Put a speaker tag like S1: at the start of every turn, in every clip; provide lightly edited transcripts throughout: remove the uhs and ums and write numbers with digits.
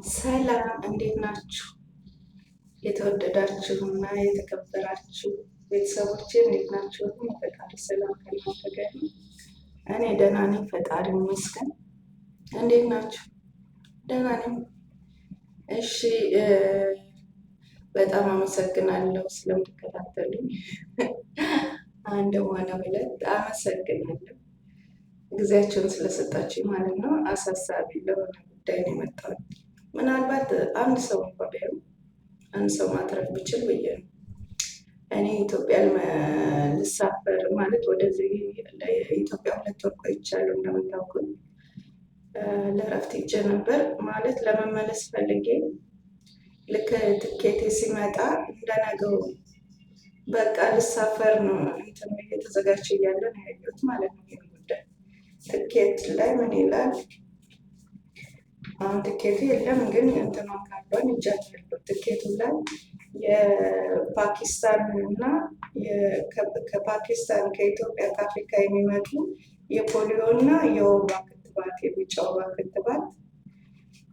S1: ሰላም እንዴት ናችሁ? የተወደዳችሁና የተከበራችሁ ቤተሰቦቼ እንዴት ናችሁ? ፈጣሪ ሰላም ከእናንተ ጋር ይሁን። እኔ ደህና ነኝ፣ ፈጣሪ ይመስገን። እንዴት ናችሁ? ደህና ነኝ። እሺ፣ በጣም አመሰግናለሁ ስለምትከታተሉኝ። አንድ ሆነ ሁለት አመሰግናለሁ፣ ጊዜያቸውን ስለሰጣችሁ ማለት ነው። አሳሳቢ ለሆነ ጉዳይ ነው የመጣሁት። ምናልባት አንድ ሰው እንኳ ቢያዩ አንድ ሰው ማትረፍ ብችል ብዬ ነው። እኔ ኢትዮጵያ ልሳፈር ማለት ወደዚህ ኢትዮጵያ 2 ወር ቆይቻለሁ። እንደምታውቁት ለእረፍት ሄጄ ነበር ማለት ለመመለስ ፈልጌ ልክ ትኬቴ ሲመጣ እንደነገው በቃ ልሳፈር ነው እንትን እየተዘጋጀ እያለ ነው ያየሁት ማለት ነው። ይሄን ጉዳይ ትኬት ላይ ምን ይላል? አሁን ትኬቱ የለም ግን እንትኗ ካርዷን ይጃለሁ። ትኬቱ ላይ የፓኪስታን እና ከፓኪስታን ከኢትዮጵያ ከአፍሪካ የሚመጡ የፖሊዮ እና የወባ ክትባት የቢጫ ወባ ክትባት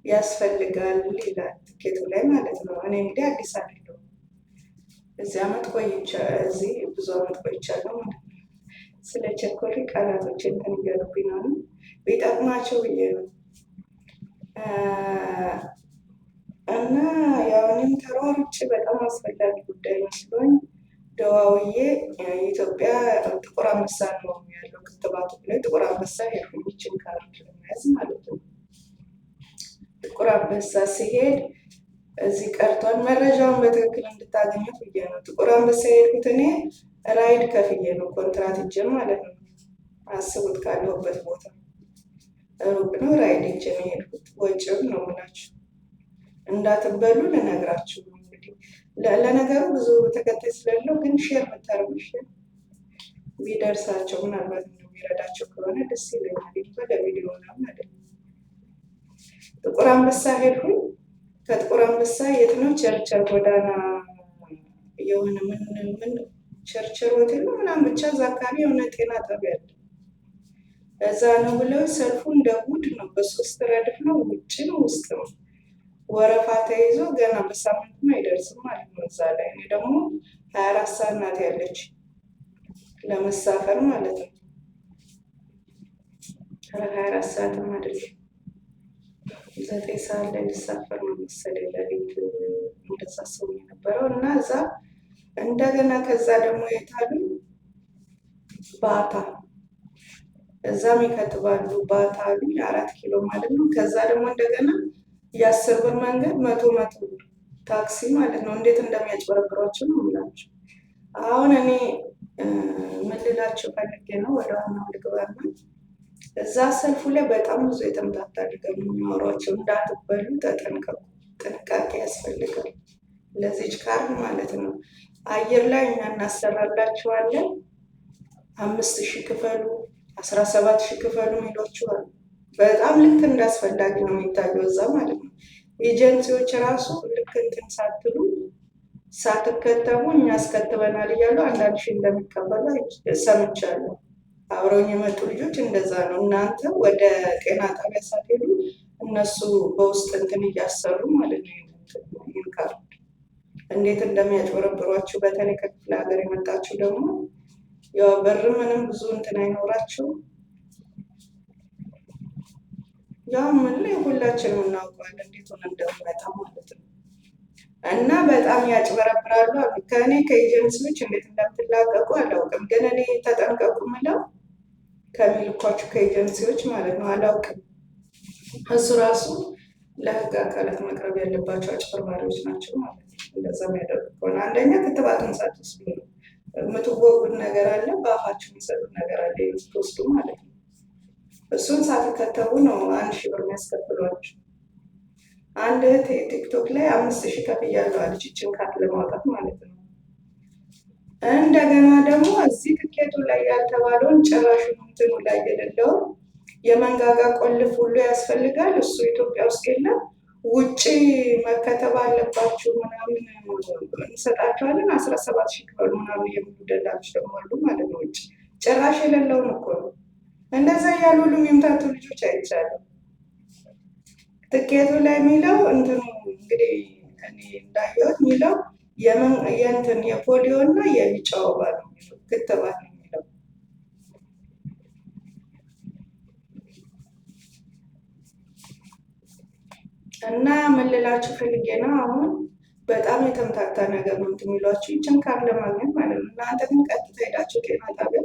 S1: ያስፈልጋል ይላል ትኬቱ ላይ ማለት ነው። እኔ እንግዲህ አዲስ አይደለሁም፣ እዚህ ብዙ አመት ቆይቻለሁ ማለት ነው። ስለ ቸኮሌ ቃላቶች እንትን እያሉብኝ ነው። ቢጠቅማቸው ብዬ ነው። እና ያው እኔም ተሯሩጬ በጣም አስፈላጊ ጉዳይ መስሎኝ ደዋውዬ የኢትዮጵያ ጥቁር አንበሳ ነው ያለው ክትባቱ ላይ ጥቁር አንበሳ ሄድኩኝ፣ ይችን ካርድ ለመያዝ ማለት ነው። ጥቁር አንበሳ ሲሄድ እዚህ ቀርቷል። መረጃውን በትክክል እንድታገኙት ብዬ ነው። ጥቁር አንበሳ የሄድኩት እኔ ራይድ ከፍዬ ነው፣ ኮንትራት እጄ ማለት ነው። አስቡት፣ ካለሁበት ቦታ ሩቅ ነው። ራይድ እጄ ነው የሄድኩት። ወጪውን ነው የምላችሁ፣ እንዳትበሉ ልነግራችሁ ነው። እንግዲህ ለነገሩ ብዙ ተከታይ ስለሌለው ግን ሼር ብታደርጉ ቢደርሳቸው ምናልባት የሚረዳቸው ከሆነ ደስ ይለኛል። ለቪዲዮ ምናምን አይደለም። ጥቁር አንበሳ ሄድኩኝ። ከጥቁር አንበሳ የት ነው? ቸርቸር ጎዳና የሆነ ምን ቸርቸር ሆቴል ነው ምናምን ብቻ እዛ አካባቢ የሆነ ጤና ጣቢያ አለ። እዛ ነው ብለው ሰልፉ እንደ ጉድ ነው። በ3 ረድፍ ነው፣ ውጭ ነው ውስጥ ነው። ወረፋ ተይዞ ገና በሳምንትም አይደርስም ማለት ነው። እዛ ላይ እኔ ደግሞ 24 ሰዓት ናት ያለች ለመሳፈር ማለት ነው። 24 ሰዓትም አይደለም፣ 9 ሰዓት ላይ ልሳፈር ነው መሰለኝ ለሊት እንደዛ ሰው የነበረው እና እዛ እንደገና ከዛ ደግሞ የታሉ ባታ እዛም ይከትባሉ። ባታ አሉ 4 ኪሎ ማለት ነው። ከዛ ደግሞ እንደገና የ10 ብር መንገድ 100 ብር ታክሲ ማለት ነው። እንዴት እንደሚያጭበረብሯቸው ነው የምላቸው። አሁን እኔ ምን ልላቸው ፈልጌ ነው፣ ወደ ዋናው ልግባና እዛ ሰልፉ ላይ በጣም ብዙ የተምታታ ነገር ነው የሚያወሯቸው። እንዳትበሉ ተጠንቀቁ፣ ጥንቃቄ ያስፈልጋል። ለዚች ካርድ ማለት ነው። አየር ላይ እኛ እናሰራላችኋለን፣ 5,000 ክፈሉ፣ 17,000 ክፈሉ ይሏችኋል። በጣም ልክ እንዳስፈላጊ ነው የሚታየው እዛ ማለት ነው። ኤጀንሲዎች ራሱ ልክ እንትን ሳትሉ ሳትከተቡ እኛ አስከትበናል እያሉ 1,000 እንደሚቀበሉ ሰምቻለሁ። አብረውኝ የመጡ ልጆች እንደዛ ነው። እናንተ ወደ ጤና ጣቢያ ሳትሄዱ እነሱ በውስጥ እንትን እያሰሩ ማለት ነው። ይህን ካርድ እንዴት እንደሚያጭበረብሯችሁ፣ በተለይ ከክፍለ ሀገር የመጣችሁ ደግሞ ያው በር ምንም ብዙ እንትን አይኖራቸው። ያው ምን ላይ ሁላችንም እናውቀዋለን እንዴት ሆነ እንደሚመጣ ማለት ነው። እና በጣም ያጭበረብራሉ። ከእኔ ከኤጀንሲዎች እንዴት እንደምትላቀቁ አላውቅም፣ ግን እኔ ተጠንቀቁ ምለው ከሚልኳችሁ ከኤጀንሲዎች ማለት ነው አላውቅም። እሱ ራሱ ለህግ አካላት መቅረብ ያለባቸው አጭበርባሪዎች ናቸው ማለት ነው። እንደዛ የሚያደርጉ ከሆነ አንደኛ ክትባቱን ሳትወስዱ ነው የምትወጉት ነገር አለ፣ በአፋችሁ የሚሰጡት ነገር አለ የምትወስዱ ማለት ነው። እሱን ሳትከተቡ ነው 1,000 ብር የሚያስከፍሏችሁ። አንድ እህት ቲክቶክ ላይ 5,000 ከፍያለሁ አለች፣ ይችን ካርድ ለማውጣት ማለት ነው። እንደገና ደግሞ እዚህ ትኬቱ ላይ ያልተባለውን ጭራሽ እንትኑ ላይ የሌለውን የመንጋጋ ቆልፍ ሁሉ ያስፈልጋል። እሱ ኢትዮጵያ ውስጥ የለም። ውጭ መከተብ አለባችሁ ምናምን እንሰጣችኋለን፣ 17,000 ክፈሉ ምናምን የሚሉ ደላሎች ደግሞ አሉ ማለት ነው። ውጭ ጭራሽ የሌለውን እኮ ነው። እንደዛ እያሉ ሁሉ የሚምታቱ ልጆች አይቻልም። ትኬቱ ላይ የሚለው እንትኑ እንግዲህ እኔ እንዳየሁት የሚለው የእንትን የፖሊዮ እና የቢጫ ወባ ነው የሚለው ክትባት ነው የሚለው እና ምን ልላችሁ ፈልጌ ነው አሁን በጣም የተምታታ ነገር ነው እንትን የሚሏችሁ ይችን ካርድ ለማግኘት ማለት ነው። እናንተ ግን ቀጥታ ሄዳችሁ ጤና ጣቢያ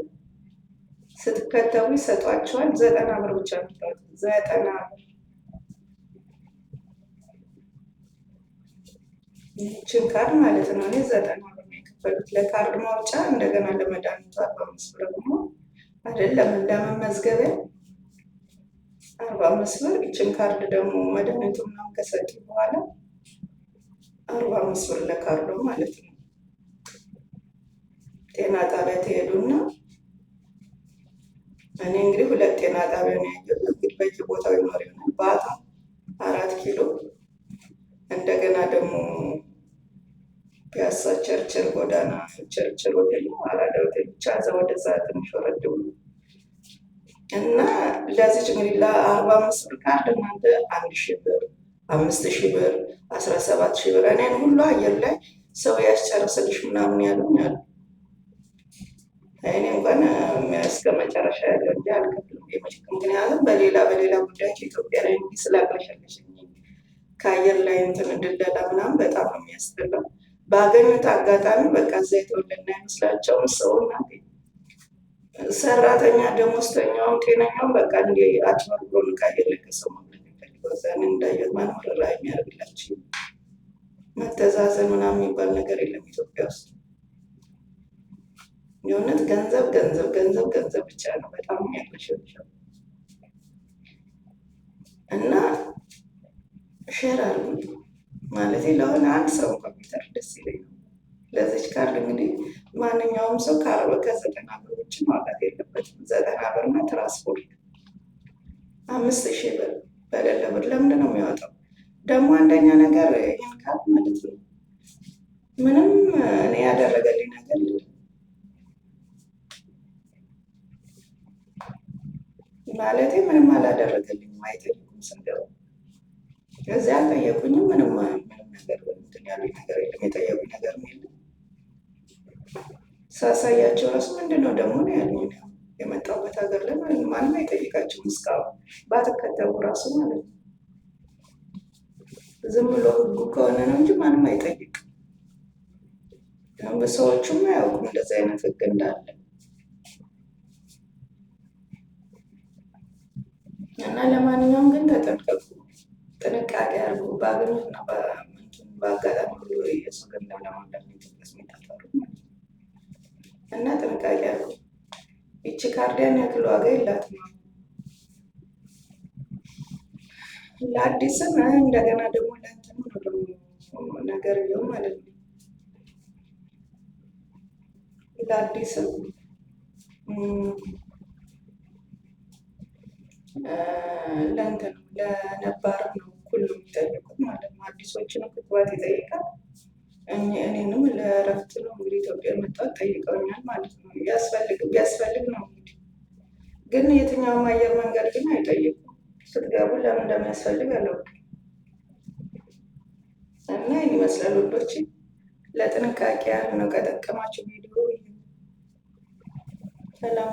S1: ስትከተቡ ይሰጧችኋል። 90 ብር ብቻ ነው። 90 ብር ይችን ካርድ ማለት ነው። እኔ 90 ብር ነው የከፈሉት ለካርድ ማውጫ፣ እንደገና ለመድኃኒቱ 45 ብር ደግሞ አይደለም ለመመዝገቢያ 45 ብር። ይችን ካርድ ደግሞ መድኃኒቱ ምናምን ከሰጡ በኋላ 45 ብር ለካርዶ ማለት ነው። ጤና ጣቢያ ትሄዱና እኔ እንግዲህ 2 ጤና ጣቢያ ነው ያየሁት። እንግዲህ በየቦታው ይኖር ይሆናል። ባታ 4 ኪሎ፣ እንደገና ደግሞ ፒያሳ ቸርችል ጎዳና ቸርችል ሆቴል ነው አራዳ ሆቴል ብቻ እዛ ወደዛ ትንሽ ወረድ ብሎ እና ለዚች እንግዲህ ለ45 ብር ካርድ እናንተ 1000 ብር 5000 ብር 17000 ብር እኔን ሁሉ አየር ላይ ሰው ያስጨርስልሽ ምናምን ያሉኝ አሉ። እኔ እንኳን እስከ መጨረሻ ያለው እንጂ አልከፍልም። ምክንያቱም በሌላ ጉዳዮች ኢትዮጵያ ላይ እንዲህ ስላቅለሸለሸኝ ከአየር ላይ እንትን ድለላ ምናምን በጣም ነው የሚያስጠላው። ባገኙት አጋጣሚ በቃ እዛ የተወለድን አይመስላቸውም። ሰውና ሰራተኛ ደሞዝተኛውም ጤነኛውም በቃ እንዲ አጭበርብሮ ከአየር ላይ ከሰው ማግኘት የሚፈልገው እዛን እንዳየት ማኖር ላይ የሚያደርግላቸው መተዛዘን ምናምን የሚባል ነገር የለም ኢትዮጵያ ውስጥ። የእውነት ገንዘብ ገንዘብ ገንዘብ ገንዘብ ብቻ ነው በጣም የሚያቅለሸልሸው። እና ሼር አድርጉ ማለት ለሆነ አንድ ሰው ኮምፒውተር ደስ ይለኛል። ለዚች ካርድ እንግዲህ ማንኛውም ሰው ከ90 ብር ውጭ ማውጣት የለበትም። 90 ብር እና ትራንስፖርት 5000 ብር በሌለ ብር ለምንድን ነው የሚያወጣው? ደግሞ አንደኛ ነገር ይህን ካርድ ማለት ነው ምንም እኔ ያደረገልኝ ነገር የለም ማለቴ ምንም አላደረገልኝም። አይጠይቁም ስንገባ እዚያ አልጠየቁኝም። ምንም ነገር እንትን ያሉኝ ነገር የለም። የጠየቁኝ ነገር የለም። ሳሳያቸው ራሱ ምንድነው ደግሞ ነው ያሉኝ። የመጣሁበት ሀገር ላይ ማንም አይጠይቃቸውም እስካሁን ባትከተቡ ራሱ ማለት ነው። ዝም ብሎ ህጉ ከሆነ ነው እንጂ ማንም አይጠይቅም። ሰዎቹም አያውቁም እንደዚህ አይነት ህግ እንዳለ እና ለማንኛውም ግን ተጠንቀቁ፣ ጥንቃቄ አድርጉ። ባገኙትና በአጋጣሚ ሁሉ የሰው ገንዘብ ለማምለክ የሚታጠሩ እና ጥንቃቄ አድርጉ። ይቺ ካርዲያን ያክል ዋጋ የላትም ለአዲስም እንደገና ደግሞ ለእንትኑ ነገር ይኸው ማለት ነው። ለአዲስም ለእንትን ለነባርም ነው እኩል ነው የሚጠይቁት ማለት ነው። አዲሶችንም ክትባት ይጠይቃል። እኔንም ለእረፍት ነው እንግዲህ ኢትዮጵያ የመጣሁት ጠይቀውኛል ማለት ነው። ቢያስፈልግ ነው እንግዲህ ግን የትኛውም አየር መንገድ ግን አይጠይቁም። ስትገቡ ለምን እንደሚያስፈልግ አላውቅም። እና ይህን ይመስላል ውዶች። ለጥንቃቄ ያህል ነው። ከጠቀማችሁ ቪዲዮ ሰላም